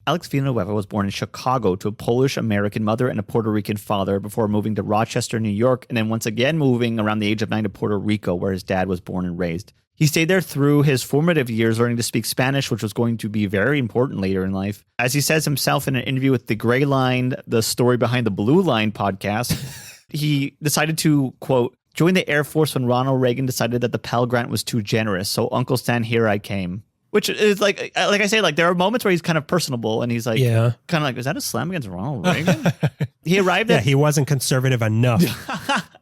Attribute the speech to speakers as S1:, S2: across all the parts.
S1: Alex Villanueva was born in Chicago to a Polish-American mother and a Puerto Rican father before moving to Rochester, New York, and then once again moving around the age of 9 to Puerto Rico, where his dad was born and raised. He stayed there through his formative years, learning to speak Spanish, which was going to be very important later in life. As he says himself in an interview with The Gray Line, the story behind the Blue Line podcast, he decided to, quote, join the Air Force when Ronald Reagan decided that the Pell Grant was too generous. So Uncle Stan, here I came. Which is like I say, like there are moments where he's kind of personable and he's like, kind of like, is that a slam against Ronald Reagan? He arrived at...
S2: he wasn't conservative enough.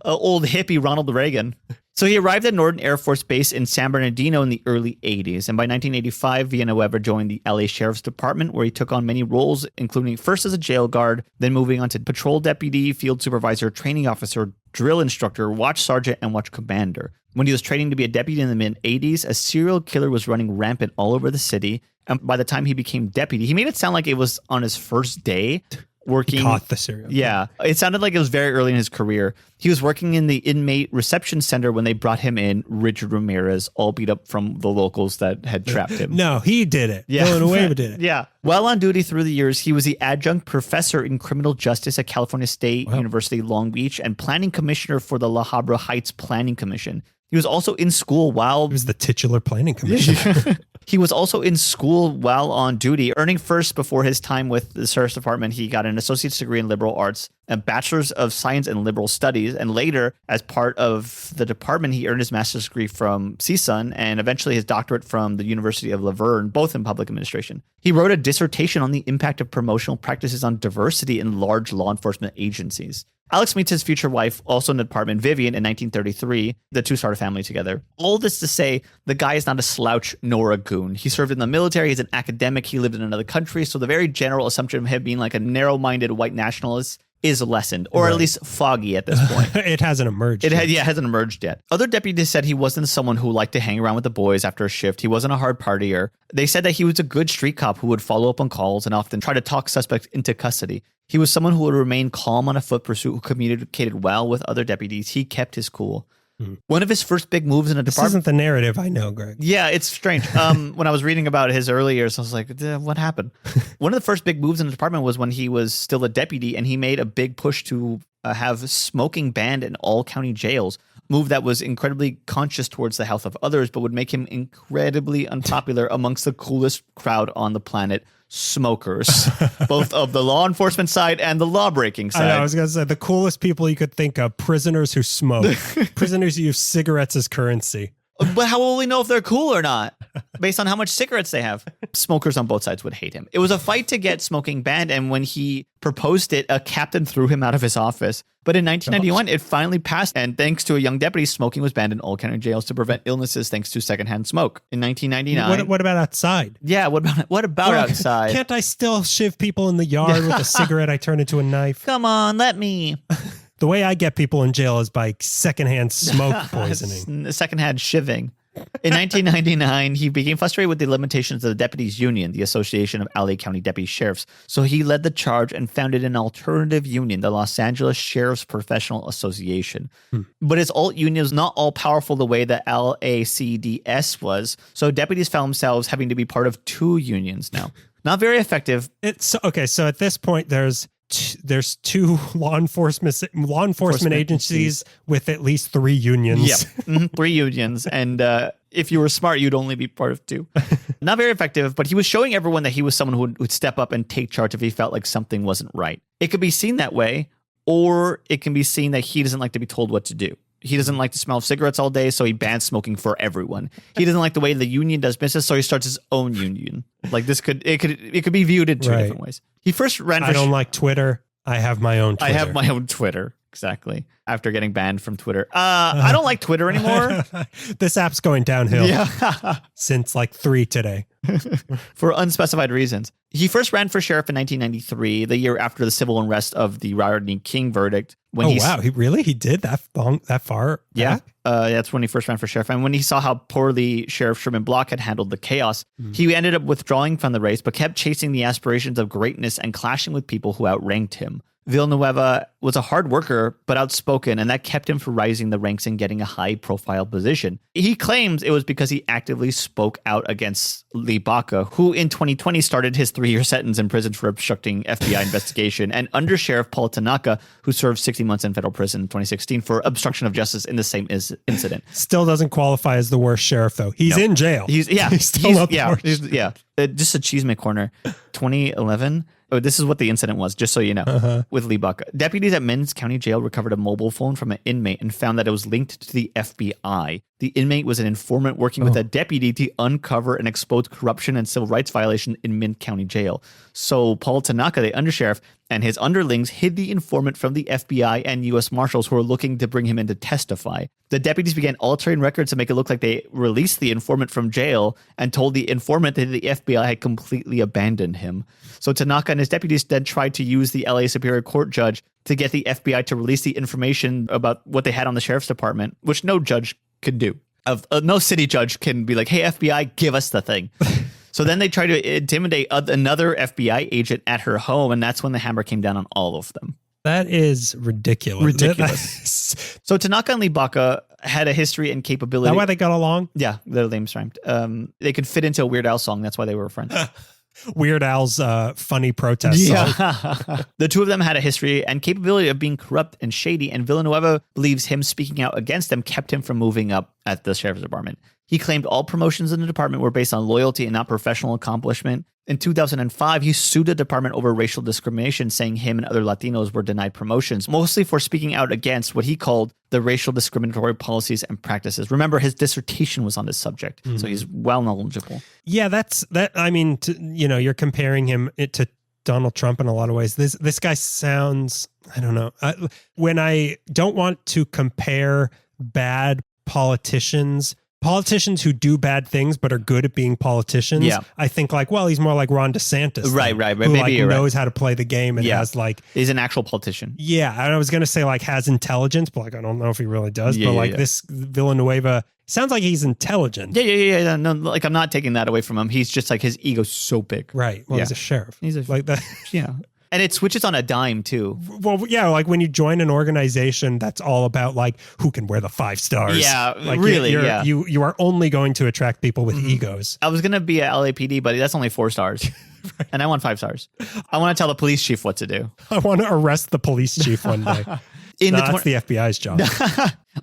S1: Old hippie Ronald Reagan. So he arrived at Norton Air Force Base in San Bernardino in the early 80s. And by 1985, Villanueva joined the LA Sheriff's Department, where he took on many roles, including first as a jail guard, then moving on to patrol deputy, field supervisor, training officer, drill instructor, watch sergeant, and watch commander. When he was training to be a deputy in the mid-80s, a serial killer was running rampant all over the city. And by the time he became deputy, he made it sound like it was on his first day working.
S2: He caught the serial killer.
S1: Yeah. It sounded like it was very early in his career. He was working in the inmate reception center when they brought him in, Richard Ramirez, all beat up from the locals that had trapped him.
S2: No, he did it.
S1: Yeah.
S2: Villanueva did it.
S1: Yeah. While on duty through the years, he was the adjunct professor in criminal justice at California State University, Long Beach, and planning commissioner for the La Habra Heights Planning Commission. He was also in school while...
S2: He was the titular planning commissioner.
S1: He was also in school while on duty, earning first before his time with the Sheriff's Department. He got an associate's degree in liberal arts, a bachelor's of science in liberal studies, and later, as part of the department, he earned his master's degree from CSUN and eventually his doctorate from the University of La Verne, both in public administration. He wrote a dissertation on the impact of promotional practices on diversity in large law enforcement agencies. Alex meets his future wife, also in the department, Vivian, in 1933. The two start a family together. All this to say, the guy is not a slouch nor a goon. He served in the military. He's an academic. He lived in another country. So the very general assumption of him being like a narrow-minded white nationalist is lessened, or at least foggy at this point.
S2: It hasn't emerged.
S1: It hasn't emerged yet. Other deputies said he wasn't someone who liked to hang around with the boys after a shift. He wasn't a hard partier. They said that he was a good street cop who would follow up on calls and often try to talk suspects into custody. He was someone who would remain calm on a foot pursuit, who communicated well with other deputies. He kept his cool. One of his first big moves in a department... This
S2: isn't the narrative I know, Greg.
S1: Yeah, it's strange. When I was reading about his early years, I was like, what happened? One of the first big moves in the department was when he was still a deputy, and he made a big push to have smoking banned in all county jails. Move that was incredibly conscious towards the health of others, but would make him incredibly unpopular amongst the coolest crowd on the planet, smokers, both of the law enforcement side and the law-breaking side.
S2: I was going to say, the coolest people you could think of, prisoners who smoke, prisoners who use cigarettes as currency.
S1: But how will we know if they're cool or not? Based on how much cigarettes they have. Smokers on both sides would hate him. It was a fight to get smoking banned, and when he proposed it, a captain threw him out of his office. But in 1991, it finally passed, and thanks to a young deputy, smoking was banned in all county jails to prevent illnesses thanks to secondhand smoke. In 1999...
S2: What about outside?
S1: Yeah, what about outside?
S2: Can't I still shiv people in the yard with a cigarette I turn into a knife?
S1: Come on, let me...
S2: The way I get people in jail is by secondhand smoke poisoning.
S1: Secondhand shivving. In 1999, he became frustrated with the limitations of the Deputies Union, the Association of LA County Deputy Sheriffs. So he led the charge and founded an alternative union, the Los Angeles Sheriffs Professional Association. But his alt union was not all powerful the way the LACDS was. So deputies found themselves having to be part of two unions now. Not very effective.
S2: Okay, so at this point, there's two law enforcement agencies with at least 3 unions.
S1: Yeah, 3 unions. And if you were smart, you'd only be part of 2. Not very effective, but he was showing everyone that he was someone who would step up and take charge if he felt like something wasn't right. It could be seen that way, or it can be seen that he doesn't like to be told what to do. He doesn't like the smell of cigarettes all day, so he bans smoking for everyone. He doesn't like the way the union does business, so he starts his own union. Like it could be viewed in 2 different ways. He first ran for...
S2: I don't like Twitter. I have my own Twitter.
S1: I have my own Twitter. Exactly. After getting banned from Twitter. I don't like Twitter anymore.
S2: This app's going downhill since like 3 today.
S1: For unspecified reasons. He first ran for sheriff in 1993, the year after the civil unrest of the Rodney King verdict.
S2: Wow. He did that far?
S1: Yeah. That's when he first ran for sheriff. And when he saw how poorly Sheriff Sherman Block had handled the chaos, he ended up withdrawing from the race, but kept chasing the aspirations of greatness and clashing with people who outranked him. Villanueva was a hard worker, but outspoken, and that kept him from rising the ranks and getting a high-profile position. He claims it was because he actively spoke out against Lee Baca, who in 2020 started his 3-year sentence in prison for obstructing FBI investigation, and Under Sheriff Paul Tanaka, who served 60 months in federal prison in 2016 for obstruction of justice in the same incident.
S2: Still doesn't qualify as the worst sheriff, though. He's in jail.
S1: He's
S2: still not the worst.
S1: Just a cheesemate corner. 2011. Oh, this is what the incident was, just so you know, with Lee Baca. Deputies at Men's County Jail recovered a mobile phone from an inmate and found that it was linked to the FBI. The inmate was an informant working with a deputy to uncover and expose corruption and civil rights violation in Men's County Jail. So Paul Tanaka, the undersheriff, and his underlings hid the informant from the FBI and U.S. Marshals who were looking to bring him in to testify. The deputies began altering records to make it look like they released the informant from jail and told the informant that the FBI had completely abandoned him. So Tanaka and his deputies then tried to use the LA Superior Court judge to get the FBI to release the information about what they had on the sheriff's department, which no judge could do. No city judge can be like, hey, FBI, give us the thing. So then they tried to intimidate another FBI agent at her home, and that's when the hammer came down on all of them.
S2: That is ridiculous.
S1: So Tanaka and Lee Baca had a history and capability.
S2: Is that why they got along?
S1: Yeah, their names rhymed. They could fit into a Weird Al song. That's why they were friends.
S2: Weird Al's funny protest song.
S1: The two of them had a history and capability of being corrupt and shady, and Villanueva believes him speaking out against them kept him from moving up at the sheriff's department. He claimed all promotions in the department were based on loyalty and not professional accomplishment. In 2005, he sued the department over racial discrimination, saying him and other Latinos were denied promotions, mostly for speaking out against what he called the racial discriminatory policies and practices. Remember, his dissertation was on this subject, so he's well knowledgeable.
S2: Yeah, I mean, you're comparing him to Donald Trump in a lot of ways. This guy sounds, I don't know. When I don't want to compare bad politicians who do bad things but are good at being politicians, I think he's more like Ron DeSantis.
S1: Right.
S2: Who
S1: Maybe
S2: knows how to play the game and has
S1: he's an actual politician.
S2: Yeah, and I was going to say has intelligence, but I don't know if he really does. This Villanueva sounds like he's intelligent.
S1: Yeah. No, I'm not taking that away from him. He's just his ego's so big.
S2: Right. Well, he's a sheriff.
S1: He's
S2: like that.
S1: Yeah. And it switches on a dime too.
S2: Well, yeah, when you join an organization that's all about who can wear the 5 stars.
S1: Yeah, really.
S2: You are only going to attract people with egos.
S1: I was gonna be at LAPD, but that's only 4 stars, right. And I want 5 stars. I want to tell the police chief what to do.
S2: I want to arrest the police chief one day. That's the FBI's job.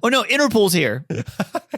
S1: Oh no, Interpol's here.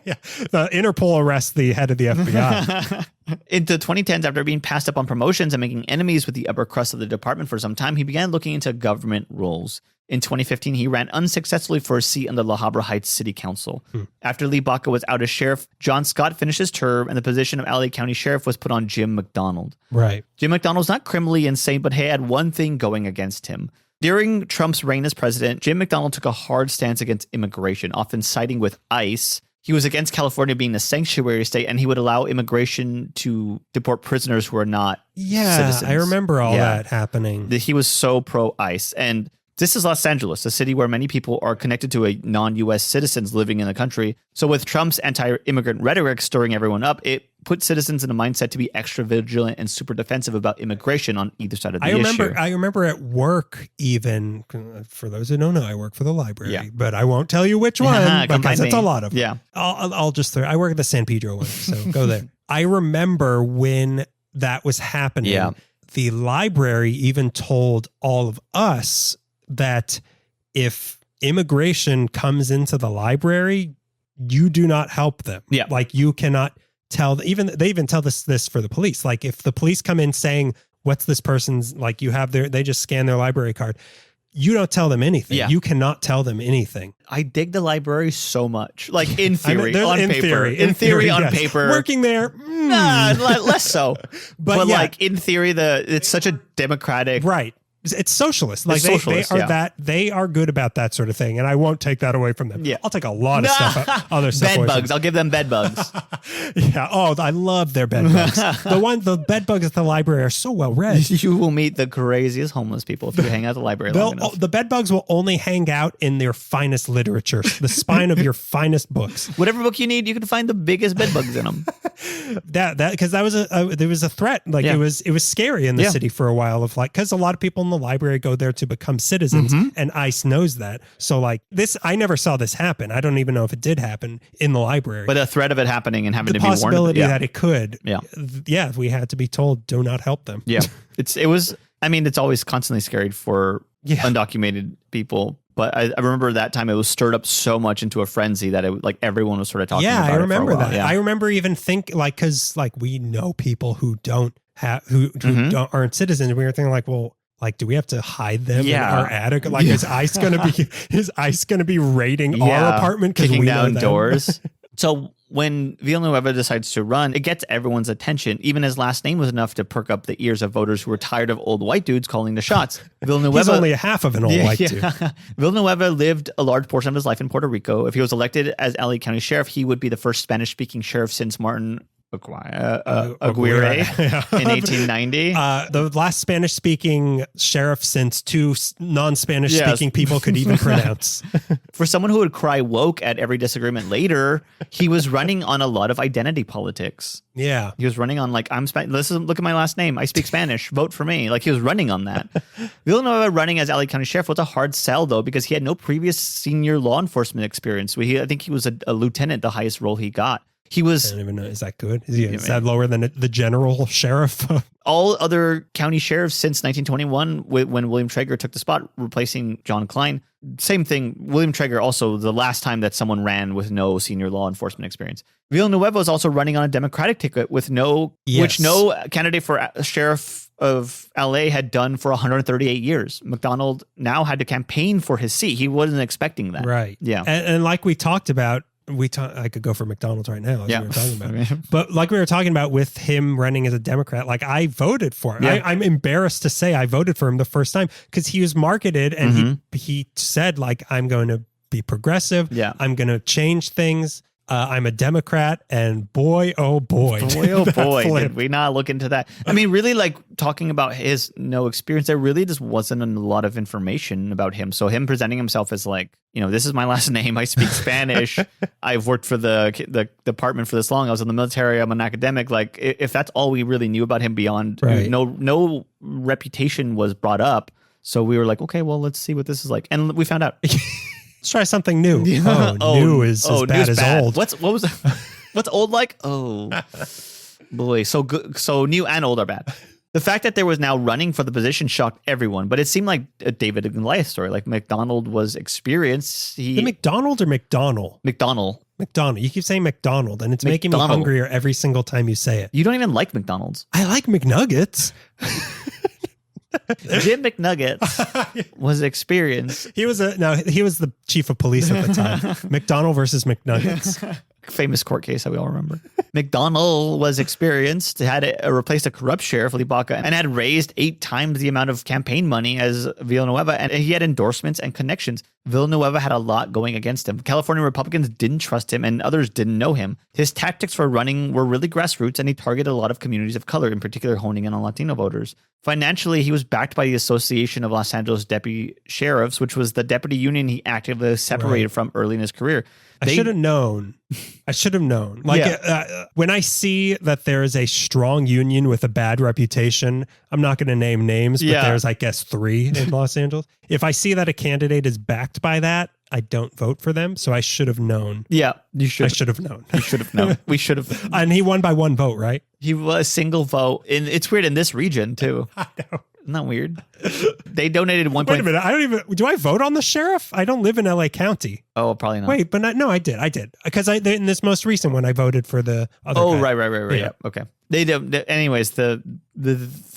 S2: Yeah, the Interpol arrests the head of the FBI.
S1: Into 2010s, after being passed up on promotions and making enemies with the upper crust of the department for some time, he began looking into government roles. In 2015, he ran unsuccessfully for a seat on the La Habra Heights City Council. After Lee Baca was out as sheriff, John Scott finished his term, and the position of LA County Sheriff was put on Jim McDonald.
S2: Right.
S1: Jim McDonald's not criminally insane, but he had one thing going against him. During Trump's reign as president, Jim McDonald took a hard stance against immigration, often siding with ICE. He was against California being a sanctuary state, and he would allow immigration to deport prisoners who are not citizens.
S2: I remember all that happening.
S1: He was so pro-ICE. And this is Los Angeles, a city where many people are connected to a non-U.S. citizens living in the country. So with Trump's anti-immigrant rhetoric stirring everyone up, it put citizens in a mindset to be extra vigilant and super defensive about immigration on either side of the issue.
S2: I remember at work, even, for those who don't know, I work for the library, but I won't tell you which one because it's a lot of them.
S1: Yeah.
S2: I'll just throw, I work at the San Pedro one, so go there. I remember when that was happening, the library even told all of us that if immigration comes into the library, you do not help them.
S1: Yeah.
S2: You cannot tell, they even tell this for the police. If the police come in saying, what's this person's, they just scan their library card. You don't tell them anything. Yeah. You cannot tell them anything.
S1: I dig the library so much. In theory, on
S2: in
S1: paper.
S2: In theory,
S1: on
S2: yes.
S1: Paper.
S2: Working there.
S1: Less so. but
S2: yeah.
S1: In theory, it's such a democratic.
S2: Right. It's socialist. They are good about that sort of thing, and I won't take that away from them.
S1: Yeah.
S2: I'll take a lot of other stuff.
S1: Bed bugs. I'll give them bed bugs.
S2: Yeah. Oh, I love their bed bugs. The bed bugs at the library are so well read.
S1: You will meet the craziest homeless people if you hang out at the library long enough.
S2: The bed bugs will only hang out in their finest literature, the spine of your finest books.
S1: Whatever book you need, you can find the biggest bed bugs in them.
S2: Because there was a threat. It was scary in the city for a while because a lot of people in the library go there to become citizens, and ICE knows that. So like this, I never saw this happen. I don't even know if it did happen in the library.
S1: But the threat of it happening and having
S2: the
S1: to be warned.
S2: possibility that it could.
S1: Yeah.
S2: We had to be told, do not help them.
S1: Yeah. It was, I mean, it's always constantly scary for undocumented people. But I remember that time it was stirred up so much into a frenzy that it like everyone was sort of talking about it.
S2: Yeah, I remember that.
S1: Yeah.
S2: I remember even because like we know people who don't have who aren't citizens. We were thinking like, well, like, do we have to hide them in our attic? Like, is ICE gonna be raiding our apartment,
S1: kicking down doors? So when Villanueva decides to run, it gets everyone's attention. Even his last name was enough to perk up the ears of voters who were tired of old white dudes calling the shots. Villanueva,
S2: he's only a half of an old white dude.
S1: Villanueva lived a large portion of his life in Puerto Rico. If he was elected as LA County Sheriff, he would be the first Spanish-speaking sheriff since Martin Aguirre in 1890.
S2: The last Spanish-speaking sheriff since two non-Spanish-speaking people could even pronounce.
S1: For someone who would cry woke at every disagreement later, he was running on a lot of identity politics.
S2: Yeah.
S1: He was running on like, look at my last name. I speak Spanish. Vote for me. Like he was running on that. Villanueva running as LA County Sheriff was a hard sell though, because he had no previous senior law enforcement experience. I think he was a lieutenant, the highest role he got. He was. I don't even
S2: know. Is that good? Is that lower than the general sheriff?
S1: All other county sheriffs since 1921, when William Traeger took the spot, replacing John Klein. Same thing. William Traeger also the last time that someone ran with no senior law enforcement experience. Villanueva was also running on a Democratic ticket with which no candidate for sheriff of LA had done for 138 years. McDonald now had to campaign for his seat. He wasn't expecting that.
S2: Right.
S1: Yeah.
S2: And like we talked about. I could go for McDonald's right now, as we were talking about. But like we were talking about with him running as a Democrat, like I voted for him. Yeah. I'm embarrassed to say I voted for him the first time because he was marketed and he said like, I'm going to be progressive. Yeah. I'm going to change things. I'm a Democrat, and boy, oh boy,
S1: did we not look into that? I mean, really, like talking about his no experience, there really just wasn't a lot of information about him. So him presenting himself as like, this is my last name. I speak Spanish. I've worked for the department for this long. I was in the military. I'm an academic. Like, if that's all we really knew about him beyond no reputation was brought up. So we were like, okay, well, let's see what this is like, and we found out.
S2: Let's try something new. New is as bad as old.
S1: What's old like? Oh boy, so good. So new and old are bad. The fact that there was now running for the position shocked everyone, but it seemed like a David and Goliath story. Like McDonald was experienced.
S2: The McDonald or McDonald?
S1: McDonald.
S2: You keep saying McDonald, and it's making me hungrier every single time you say it.
S1: You don't even like McDonald's.
S2: I like McNuggets.
S1: Jim McNuggets was experienced.
S2: He was the chief of police at the time. McDonald versus McNuggets.
S1: Famous court case that we all remember. McDonald was experienced, had replaced a corrupt sheriff, Lee Baca, and had raised 8 times the amount of campaign money as Villanueva, and he had endorsements and connections. Villanueva had a lot going against him. California Republicans didn't trust him, and others didn't know him. His tactics for running were really grassroots, and he targeted a lot of communities of color, in particular honing in on Latino voters. Financially, he was backed by the Association of Los Angeles Deputy Sheriffs, which was the deputy union he actively separated from early in his career.
S2: I should have known. Like when I see that there is a strong union with a bad reputation, I'm not going to name names, but there's, I guess, 3 in Los Angeles. If I see that a candidate is backed by that, I don't vote for them. So I should have known.
S1: Yeah, you should.
S2: I should have known.
S1: You should have known. We should have.
S2: And he won by 1 vote, right?
S1: He was a single vote. And it's weird in this region, too.
S2: I know.
S1: Isn't that weird? They donated 1.
S2: Wait a minute. Do I vote on the sheriff? I don't live in LA County.
S1: Oh, probably not.
S2: Wait, but no, I did. Because in this most recent one, I voted for the other guy.
S1: Right. Yeah. Okay. Anyways, did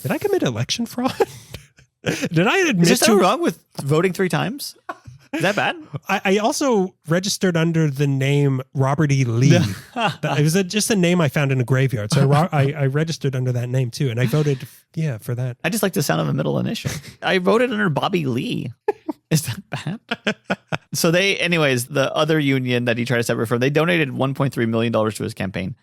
S2: I commit election fraud? Did I admit
S1: Is there something wrong with voting 3 times? Is that bad?
S2: I also registered under the name Robert E. Lee. It was just a name I found in a graveyard. So I registered under that name too. And I voted, for that.
S1: I just like the sound of a middle initial. I voted under Bobby Lee. Is that bad? So the other union that he tried to separate from, they donated $1.3 million to his campaign.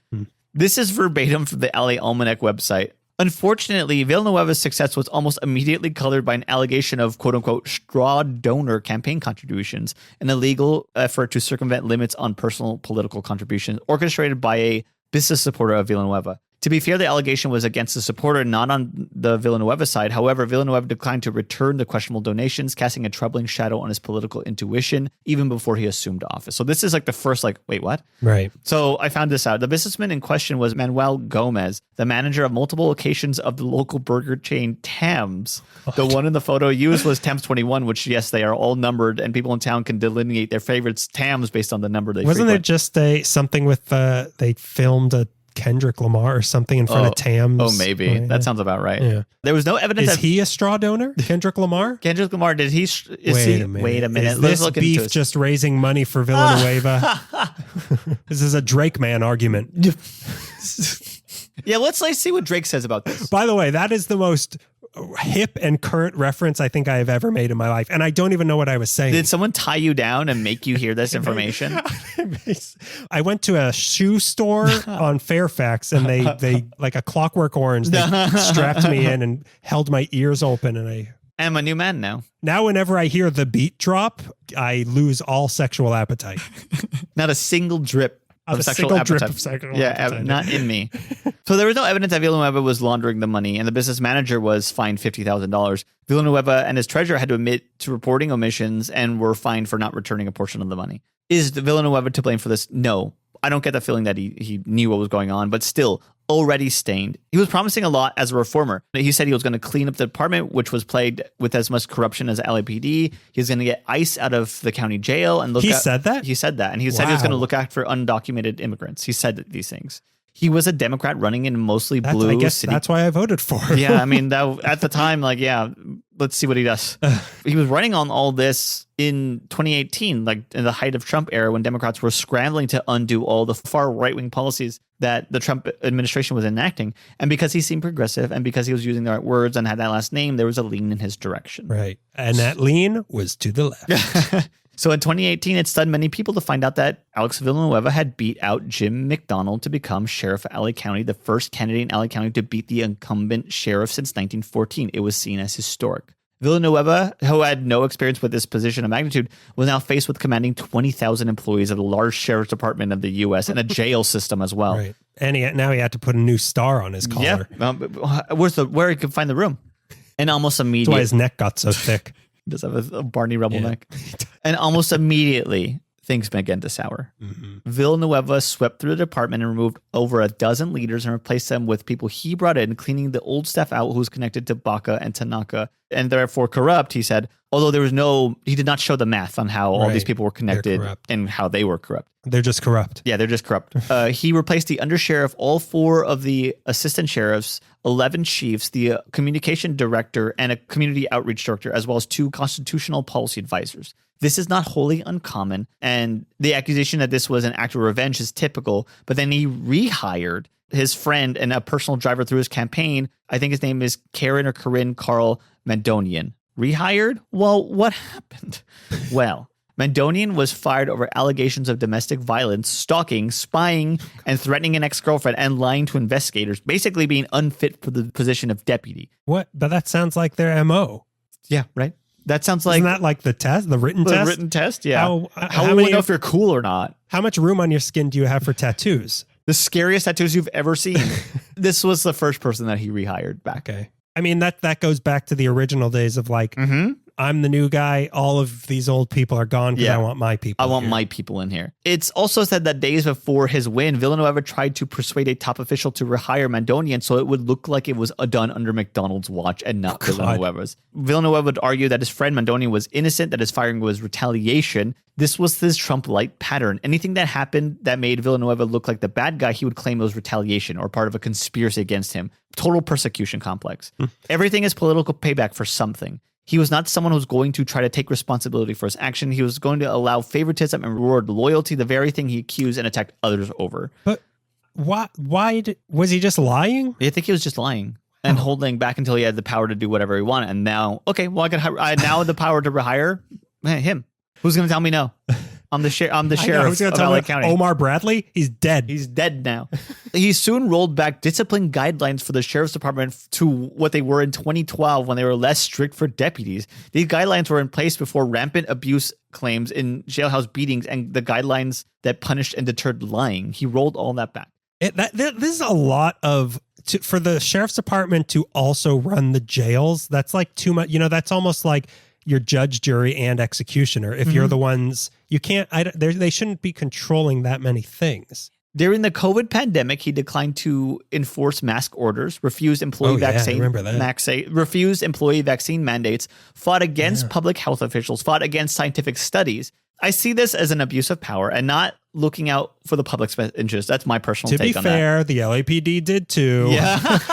S1: This is verbatim from the LA Almanac website. Unfortunately, Villanueva's success was almost immediately colored by an allegation of quote-unquote straw donor campaign contributions, an illegal effort to circumvent limits on personal political contributions orchestrated by a business supporter of Villanueva. To be fair, the allegation was against the supporter, not on the Villanueva side. However, Villanueva declined to return the questionable donations, casting a troubling shadow on his political intuition even before he assumed office. So this is like the first, like, wait, what?
S2: Right.
S1: So I found this out. The businessman in question was Manuel Gomez, the manager of multiple locations of the local burger chain Tams. The one in the photo used was Tams 21, which, yes, they are all numbered, and people in town can delineate their favorites Tams based on the number they
S2: Wasn't
S1: frequent.
S2: it just something with they filmed a Kendrick Lamar or something in front of Tams?
S1: Oh, maybe.
S2: Yeah.
S1: That sounds about right.
S2: Yeah.
S1: There was no evidence.
S2: Is he a straw donor? Kendrick Lamar?
S1: Kendrick Lamar, did he?
S2: Wait a minute.
S1: Let's
S2: Is this
S1: look
S2: beef
S1: into
S2: just raising money for Villanueva? This is a Drake man argument.
S1: Yeah, let's see what Drake says about this.
S2: By the way, that is the most hip and current reference I think I have ever made in my life. And I don't even know what I was saying.
S1: Did someone tie you down and make you hear this information?
S2: I went to a shoe store on Fairfax and they like a Clockwork Orange, they strapped me in and held my ears open, and
S1: I'm a new man now.
S2: Now whenever I hear the beat drop, I lose all sexual appetite.
S1: Not a single drip of sexual appetite. Yeah, not in me. So there was no evidence that Villanueva was laundering the money, and the business manager was fined $50,000. Villanueva and his treasurer had to admit to reporting omissions and were fined for not returning a portion of the money. Is Villanueva to blame for this? No. I don't get the feeling that he knew what was going on, but still, already stained. He was promising a lot as a reformer. He said he was going to clean up the department, which was plagued with as much corruption as LAPD. He was going to get ICE out of the county jail and look.
S2: He said that?
S1: He said that, and he said he was going to look after undocumented immigrants. He said these things. He was a Democrat running in mostly blue.
S2: I guess
S1: city.
S2: that's why I voted for him.
S1: Yeah, I mean, at the time, like, yeah, let's see what he does. He was running on all this in 2018, like in the height of Trump era, when Democrats were scrambling to undo all the far right-wing policies that the Trump administration was enacting. And because he seemed progressive and because he was using the right words and had that last name, there was a lean in his direction.
S2: Right. And that lean was to the left.
S1: So in 2018, it stunned many people to find out that Alex Villanueva had beat out Jim McDonald to become sheriff of LA County, the first candidate in LA County to beat the incumbent sheriff since 1914. It was seen as historic. Villanueva, who had no experience with this position of magnitude, was now faced with commanding 20,000 employees of the large sheriff's department of the U.S. and a jail system as well.
S2: Right. And now he had to put a new star on his collar.
S1: Yeah. Where he could find the room. And almost immediately.
S2: That's why his neck got so thick.
S1: Does have a Barney Rubble neck. And almost immediately, things began to sour. Mm-hmm. Villanueva swept through the department and removed over a dozen leaders and replaced them with people he brought in, cleaning the old staff out who was connected to Baca and Tanaka, and therefore corrupt, he said, although he did not show the math on how all these people were connected and how they were corrupt.
S2: They're just corrupt.
S1: Yeah, they're just corrupt. He replaced the undersheriff, all 4 of the assistant sheriffs, 11 chiefs, the communication director, and a community outreach director, as well as 2 constitutional policy advisors. This is not wholly uncommon, and the accusation that this was an act of revenge is typical, but then he rehired his friend and a personal driver through his campaign. I think his name is Corinne Carl Mandonian. Rehired? Well, what happened? Well, Mandonian was fired over allegations of domestic violence, stalking, spying, and threatening an ex-girlfriend and lying to investigators, basically being unfit for the position of deputy.
S2: What? But that sounds like their MO.
S1: Yeah, right? That sounds like...
S2: Isn't that like the test, the written test?
S1: The written test, yeah.
S2: How
S1: will we know if you're cool or not?
S2: How much room on your skin do you have for tattoos?
S1: The scariest tattoos you've ever seen. This was the first person that he rehired back.
S2: Okay. I mean, that goes back to the original days of like, I'm the new guy. All of these old people are gone because I want my people.
S1: I want my people in here. It's also said that days before his win, Villanueva tried to persuade a top official to rehire Mandonian so it would look like it was done under McDonald's watch and not Villanueva's. Villanueva would argue that his friend Mandonian was innocent, that his firing was retaliation. This was his Trump-light pattern. Anything that happened that made Villanueva look like the bad guy, he would claim it was retaliation or part of a conspiracy against him. Total persecution complex. Everything is political payback for something. He was not someone who was going to try to take responsibility for his action. He was going to allow favoritism and reward loyalty, the very thing he accused and attacked others over.
S2: But why was he just lying?
S1: I think he was just lying and holding back until he had the power to do whatever he wanted. And now, okay, well, I now have the power to rehire him. Who's going to tell me no? I'm the sheriff of LA County.
S2: Omar Bradley? He's dead.
S1: He's dead now. He soon rolled back discipline guidelines for the sheriff's department to what they were in 2012 when they were less strict for deputies. These guidelines were in place before rampant abuse claims in jailhouse beatings and the guidelines that punished and deterred lying. He rolled all that back.
S2: This is a lot of for the sheriff's department to also run the jails. That's like too much. That's almost like your judge, jury, and executioner. If you're the ones, you can't. They shouldn't be controlling that many things.
S1: During the COVID pandemic, he declined to enforce mask orders, refused employee refused employee vaccine mandates, fought against public health officials, fought against scientific studies. I see this as an abuse of power and not looking out for the public's best interest. That's my personal take on that.
S2: To be fair, the LAPD did too.
S1: Yeah.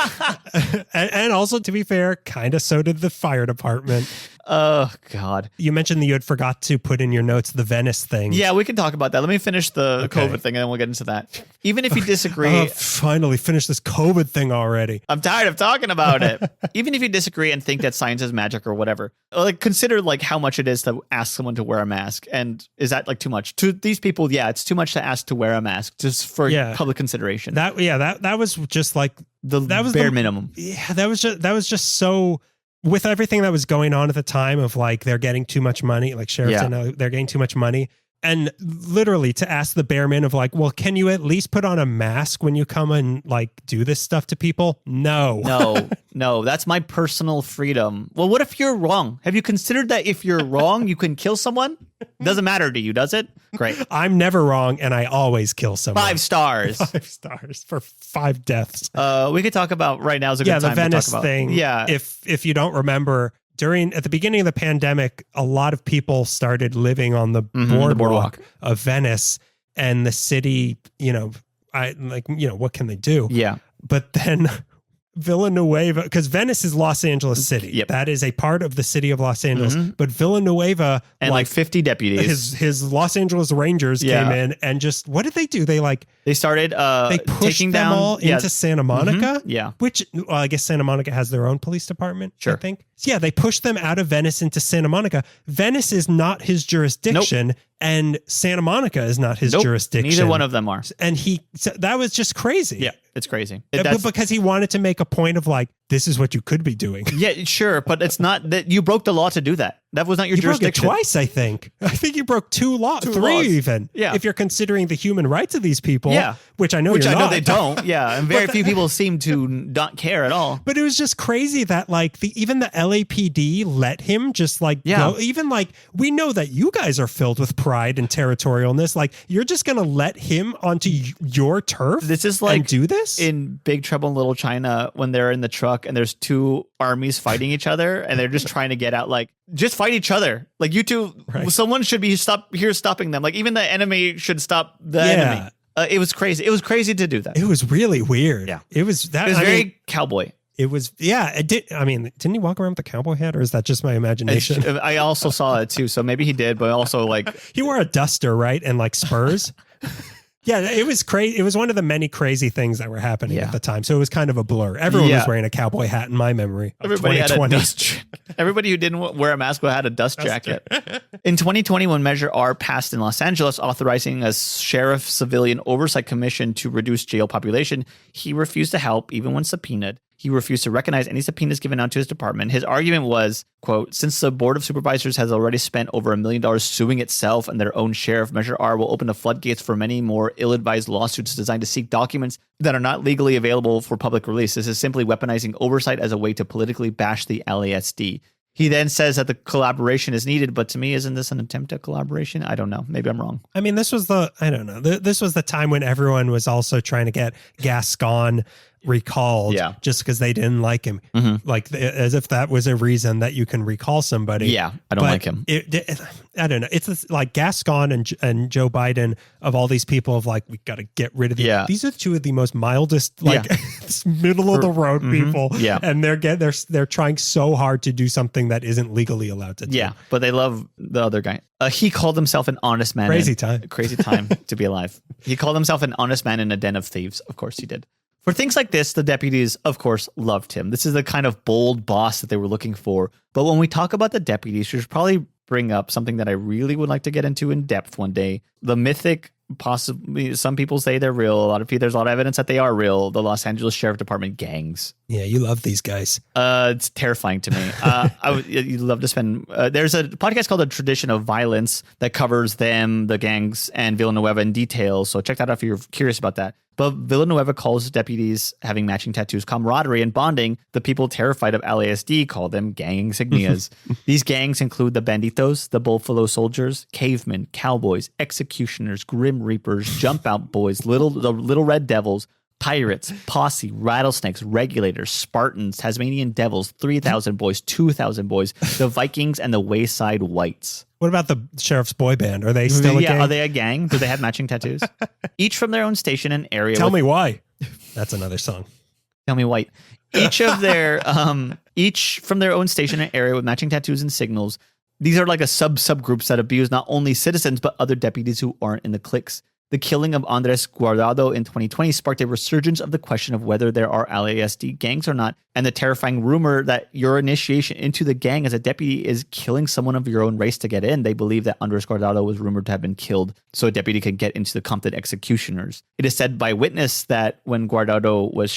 S2: and also, to be fair, kind of so did the fire department.
S1: Oh, God.
S2: You mentioned that you had forgot to put in your notes the Venice thing.
S1: Yeah, we can talk about that. Let me finish the COVID thing and then we'll get into that. Even if you disagree.
S2: Finally finish this COVID thing already.
S1: I'm tired of talking about it. Even if you disagree and think that science is magic or whatever, consider how much it is to ask someone to wear a mask. And is that too much? To these people, yeah, it's too much to ask to wear a mask just for public consideration.
S2: That was just like
S1: that was bare minimum.
S2: Yeah, that was just so. With everything that was going on at the time of they're getting too much money, sheriffs they're getting too much money. And literally to ask the bear min of well, can you at least put on a mask when you come and do this stuff to people? No, that's my personal freedom. Well, what if you're wrong? Have you considered that if you're wrong, you can kill someone? Doesn't matter to you, does it? Great. I'm never wrong, and I always kill someone.
S1: 5 stars.
S2: 5 stars for 5 deaths.
S1: We could talk about right now is a good time
S2: the Venice
S1: to talk about.
S2: thing.
S1: Yeah.
S2: If you don't remember, at the beginning of the pandemic, a lot of people started living on the boardwalk of Venice, and the city, what can they do?
S1: Yeah.
S2: But then Villanueva, because Venice is Los Angeles City.
S1: Yep.
S2: That is a part of the city of Los Angeles. But Villanueva
S1: and 50 deputies.
S2: His Los Angeles Rangers came in and just what did they do? They
S1: started
S2: they pushed
S1: taking
S2: them
S1: down
S2: all into Santa Monica.
S1: Yeah.
S2: Which I guess Santa Monica has their own police department.
S1: Sure.
S2: I think. Yeah, they pushed them out of Venice into Santa Monica. Venice is not his jurisdiction.
S1: Nope.
S2: And Santa Monica is not his jurisdiction.
S1: Neither one of them are.
S2: And that was just crazy.
S1: Yeah, it's crazy.
S2: Because he wanted to make a point of this is what you could be doing.
S1: Yeah, sure. But it's not that you broke the law to do that. That was not your jurisdiction.
S2: You broke it twice, I think. I think you broke 2 laws. 3 even.
S1: Yeah.
S2: If you're considering the human rights of these people. Yeah. Which I know you're not.
S1: Which I know they don't. Yeah. And very few people seem to not care at all.
S2: But it was just crazy that even the LAPD let him just go. Even we know that you guys are filled with pride and territorialness. You're just going to let him onto your turf.
S1: This is
S2: and do this
S1: in Big Trouble in Little China when they're in the truck and there's 2 armies fighting each other and they're just trying to get out. Just fight each other. You two, someone should be stopping them. Even the enemy should stop the enemy. It was crazy. It was crazy to do that.
S2: It was really weird.
S1: Yeah.
S2: It was
S1: very cowboy.
S2: It was, it did. I mean, didn't he walk around with a cowboy hat or is that just my imagination?
S1: I also saw it too. So maybe he did, but also
S2: he wore a duster, right? And spurs. Yeah, it was crazy. It was one of the many crazy things that were happening at the time. So it was kind of a blur. Everyone was wearing a cowboy hat in my memory.
S1: Everybody had a dust. Everybody who didn't wear a mask had a dust jacket. In 2021, Measure R passed in Los Angeles, authorizing a sheriff civilian oversight commission to reduce jail population. He refused to help, even when subpoenaed. He refused to recognize any subpoenas given out to his department. His argument was, quote, since the Board of Supervisors has already spent over $1 million suing itself and their own sheriff, Measure R will open the floodgates for many more ill-advised lawsuits designed to seek documents that are not legally available for public release. This is simply weaponizing oversight as a way to politically bash the LASD. He then says that the collaboration is needed, but to me, isn't this an attempt at collaboration? I don't know. Maybe I'm wrong.
S2: I mean, this was this was the time when everyone was also trying to get Gascon recalled just because they didn't like him. As if that was a reason that you can recall somebody.
S1: Yeah, I don't like him.
S2: I don't know. It's Gascon and Joe Biden of all these people of we got to get rid of these. Yeah. These are 2 of the most mildest, middle of the road people. Yeah. And they're trying so hard to do something that isn't legally allowed to do.
S1: Yeah, but they love the other guy. He called himself an honest man.
S2: Crazy time
S1: to be alive. He called himself an honest man in a den of thieves. Of course he did. For things like this, the deputies, of course, loved him. This is the kind of bold boss that they were looking for. But when we talk about the deputies, we should probably bring up something that I really would like to get into in depth one day. The mythic, possibly, some people say they're real. There's a lot of evidence that they are real. The Los Angeles Sheriff Department gangs.
S2: Yeah, you love these guys.
S1: It's terrifying to me. You'd love to spend. There's a podcast called A Tradition of Violence that covers them, the gangs, and Villanueva in detail. So check that out if you're curious about that. But Villanueva calls deputies having matching tattoos camaraderie and bonding. The people terrified of LASD call them gang insignias. These gangs include the Banditos, the Buffalo Soldiers, Cavemen, Cowboys, Executioners, Grim Reapers, Jump Out Boys, the Little Red Devils, Pirates, Posse, Rattlesnakes, Regulators, Spartans, Tasmanian Devils, 3,000 Boys, 2,000 Boys, the Vikings, and the Wayside Whites.
S2: What about the Sheriff's Boy Band? Are they still a gang?
S1: Are they a gang? Do they have matching tattoos? Each from their own station and area.
S2: Tell me why. That's another song.
S1: Tell me white. Each from their own station and area with matching tattoos and signals. These are like a subgroups that abuse not only citizens, but other deputies who aren't in the cliques. The killing of Andres Guardado in 2020 sparked a resurgence of the question of whether there are LASD gangs or not, and the terrifying rumor that your initiation into the gang as a deputy is killing someone of your own race to get in. They believe that Andres Guardado was rumored to have been killed so a deputy could get into the Compton executioners. It is said by witness that when Guardado was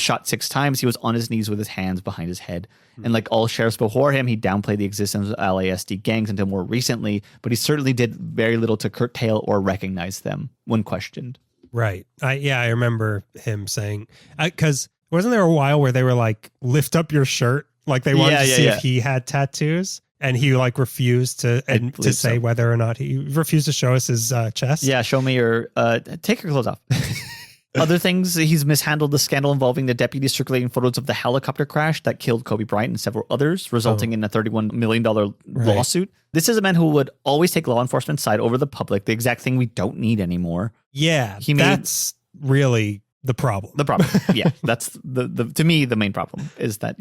S1: shot 6 times, he was on his knees with his hands behind his head. And like all sheriffs before him, he downplayed the existence of LASD gangs until more recently, but he certainly did very little to curtail or recognize them when questioned.
S2: Right. I remember him saying, because wasn't there a while where they were like, lift up your shirt? Like they wanted to see if he had tattoos, and he like refused to say whether or not he refused to show us his chest.
S1: Yeah. Show me your, take your clothes off. Other things, he's mishandled the scandal involving the deputies circulating photos of the helicopter crash that killed Kobe Bryant and several others, resulting in a $31 million lawsuit. This is a man who would always take law enforcement's side over the public, the exact thing we don't need anymore.
S2: Yeah, that's really the problem.
S1: The problem. Yeah, that's to me, the main problem is that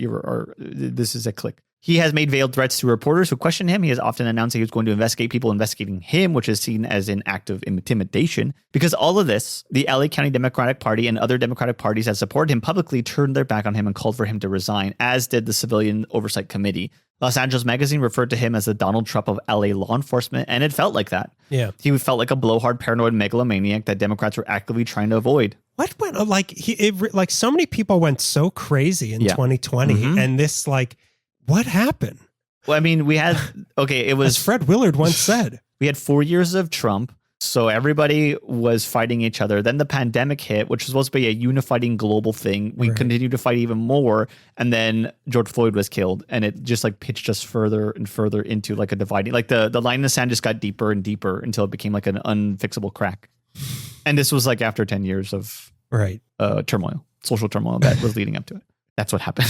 S1: this is a clique. He has made veiled threats to reporters who question him. He has often announced that he was going to investigate people investigating him, which is seen as an act of intimidation. Because all of this, the LA County Democratic Party and other Democratic parties that supported him publicly turned their back on him and called for him to resign, as did the Civilian Oversight Committee. Los Angeles Magazine referred to him as the Donald Trump of LA law enforcement, and it felt like that. Yeah. He felt like a blowhard, paranoid megalomaniac that Democrats were actively trying to avoid.
S2: What went, like so many people went so crazy in 2020, and this what happened?
S1: Well, I mean, we had, it was...
S2: As Fred Willard once said.
S1: We had 4 years of Trump, so everybody was fighting each other. Then the pandemic hit, which was supposed to be a unifying global thing. We continued to fight even more, and then George Floyd was killed, and it just pitched us further and further into a dividing... the line in the sand just got deeper and deeper until it became an unfixable crack. And this was after 10 years of turmoil, social turmoil that was leading up to it. That's what happened.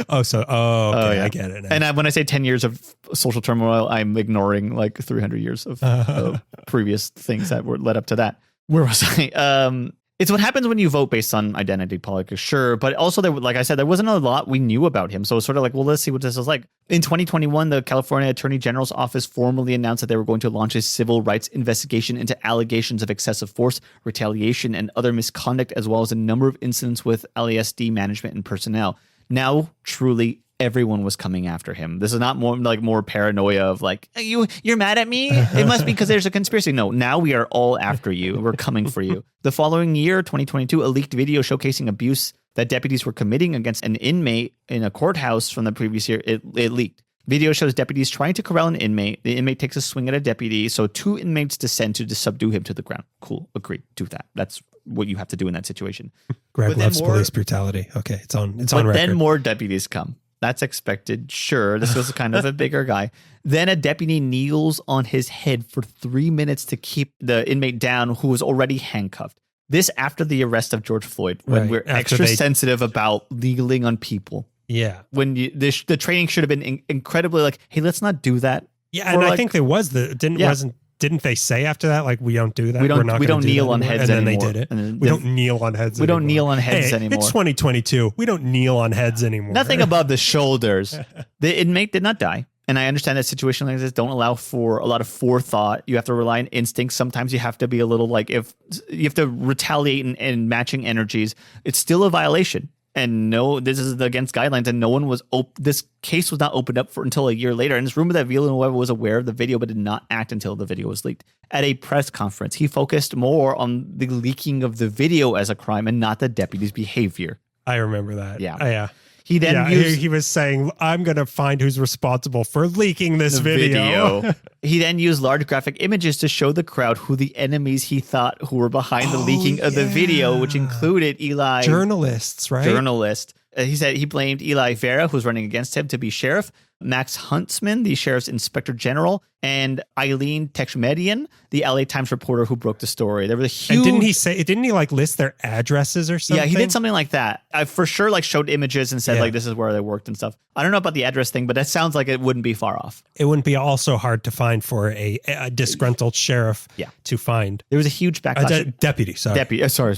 S2: I get it now.
S1: And when I say 10 years of social turmoil, I'm ignoring 300 years of previous things that were led up to that. Where was I? It's what happens when you vote based on identity politics, sure. But also, like I said, there wasn't a lot we knew about him. So it's sort of let's see what this is like. In 2021, the California Attorney General's office formally announced that they were going to launch a civil rights investigation into allegations of excessive force, retaliation, and other misconduct, as well as a number of incidents with LASD management and personnel. Now, truly, everyone was coming after him. This is not more paranoia of you're mad at me? It must be because there's a conspiracy. No, now we are all after you. We're coming for you. The following year, 2022, a leaked video showcasing abuse that deputies were committing against an inmate in a courthouse from the previous year, it leaked. Video shows deputies trying to corral an inmate. The inmate takes a swing at a deputy, so 2 inmates descend to subdue him to the ground. Cool, agreed, do that. That's what you have to do in that situation.
S2: Greg loves police brutality. Okay, it's on record.
S1: Then more deputies come. That's expected. Sure. This was kind of a bigger guy. Then a deputy kneels on his head for 3 minutes to keep the inmate down who was already handcuffed. This after the arrest of George Floyd, when we're extra sensitive about legaling on people.
S2: Yeah.
S1: When the training should have been incredibly hey, let's not do that.
S2: Yeah. And I think there was didn't they say after that, we don't do that?
S1: We don't kneel on heads anymore.
S2: And then they did it. We don't kneel on heads anymore.
S1: We don't kneel on heads anymore.
S2: It's 2022. We don't kneel on heads anymore.
S1: Nothing above the shoulders. The inmate did not die. And I understand that situations like this don't allow for a lot of forethought. You have to rely on instinct. Sometimes you have to be a little if you have to retaliate and matching energies. It's still a violation. And no, this is against guidelines, and no one was. This case was not opened up until a year later. And it's rumored that Villanueva was aware of the video, but did not act until the video was leaked. At a press conference, he focused more on the leaking of the video as a crime and not the deputy's behavior.
S2: I remember that.
S1: Yeah.
S2: Yeah.
S1: He then used
S2: he was saying, I'm going to find who's responsible for leaking this video.
S1: He then used large graphic images to show the crowd who the enemies he thought who were behind the leaking of the video, which included Eli.
S2: Journalists, right?
S1: Journalist. He said he blamed Eli Vera, who's running against him, to be sheriff, Max Huntsman, the sheriff's inspector general, and Eileen Techmedian, the LA Times reporter who broke the story. There was a huge...
S2: And didn't he like list their addresses or something?
S1: Yeah, he did something like that. I for sure like showed images and said like this is where they worked and stuff. I don't know about the address thing, but that sounds like it wouldn't be far off.
S2: It wouldn't be also hard to find for a disgruntled sheriff to find.
S1: There was a huge backlash.
S2: Deputy, sorry.
S1: Deputy, sorry.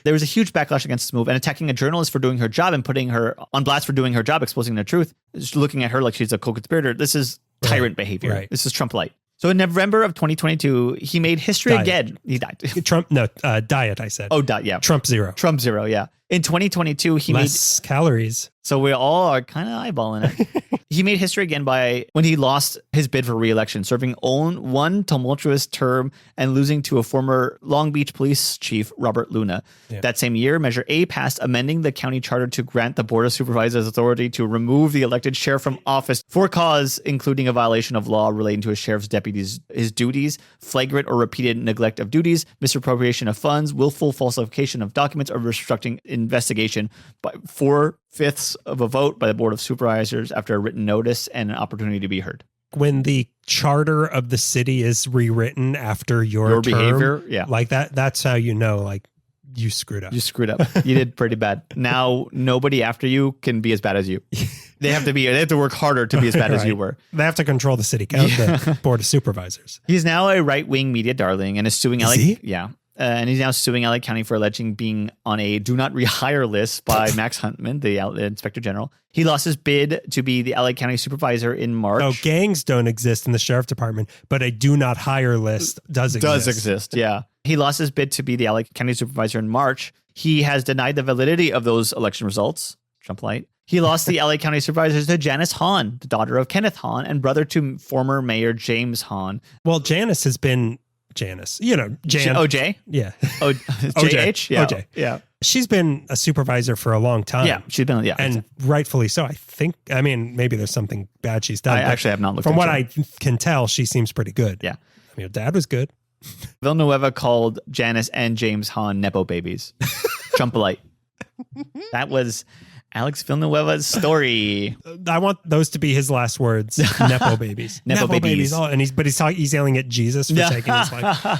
S1: There was a huge backlash against this move, and attacking a journalist for doing her job and putting her on blast for doing her job, exposing the truth, just looking at her like she's a co-conspirator. This is tyrant behavior. Right. This is Trump-lite. So in November of 2022, he made history again. He died.
S2: Diet, I said.
S1: Oh, diet, yeah.
S2: Trump zero,
S1: yeah. In 2022, he
S2: less calories.
S1: So we all are kind of eyeballing it. He made history again when he lost his bid for re-election, serving one tumultuous term and losing to a former Long Beach police chief, Robert Luna. Yeah. That same year, Measure A passed, amending the county charter to grant the Board of Supervisors authority to remove the elected sheriff from office for cause, including a violation of law relating to a sheriff's deputies, his duties, flagrant or repeated neglect of duties, misappropriation of funds, willful falsification of documents, or obstructing investigation by 4/5 of a vote by the Board of Supervisors after a written notice and an opportunity to be heard.
S2: When the charter of the city is rewritten after your term,
S1: behavior,
S2: like that's how you know, like, you screwed up.
S1: You did pretty bad. Now nobody after you can be as bad as you. They have to work harder to be as bad as you were.
S2: They have to control the city the Board of Supervisors.
S1: He's now a right-wing media darling and is suing LA.
S2: He?
S1: Yeah. And he's now suing LA County for alleging being on a do not rehire list by Max Huntman, the inspector general. He lost his bid to be the LA County supervisor in March.
S2: Oh, gangs don't exist in the sheriff department, but a do not hire list does exist.
S1: Does exist, yeah. He lost his bid to be the LA County supervisor in March. He has denied the validity of those election results. Trump-lite. He lost the LA County supervisors to Janice Hahn, the daughter of Kenneth Hahn and brother to former Mayor James Hahn.
S2: Well, Janice has been... Jan.
S1: OJ?
S2: Yeah.
S1: JH? Yeah.
S2: OJ.
S1: Yeah.
S2: She's been a supervisor for a long time.
S1: Yeah, she's been,
S2: and rightfully so. I think, maybe there's something bad she's done.
S1: I actually have not looked
S2: From what I can tell, she seems pretty good.
S1: Yeah.
S2: Her dad was good.
S1: Villanueva called Janice and James Hahn Nepo babies. Trump-lite. That was Alex Villanueva's story.
S2: I want those to be his last words. Nepo babies.
S1: Nepo babies.
S2: And he's yelling at Jesus for taking his life.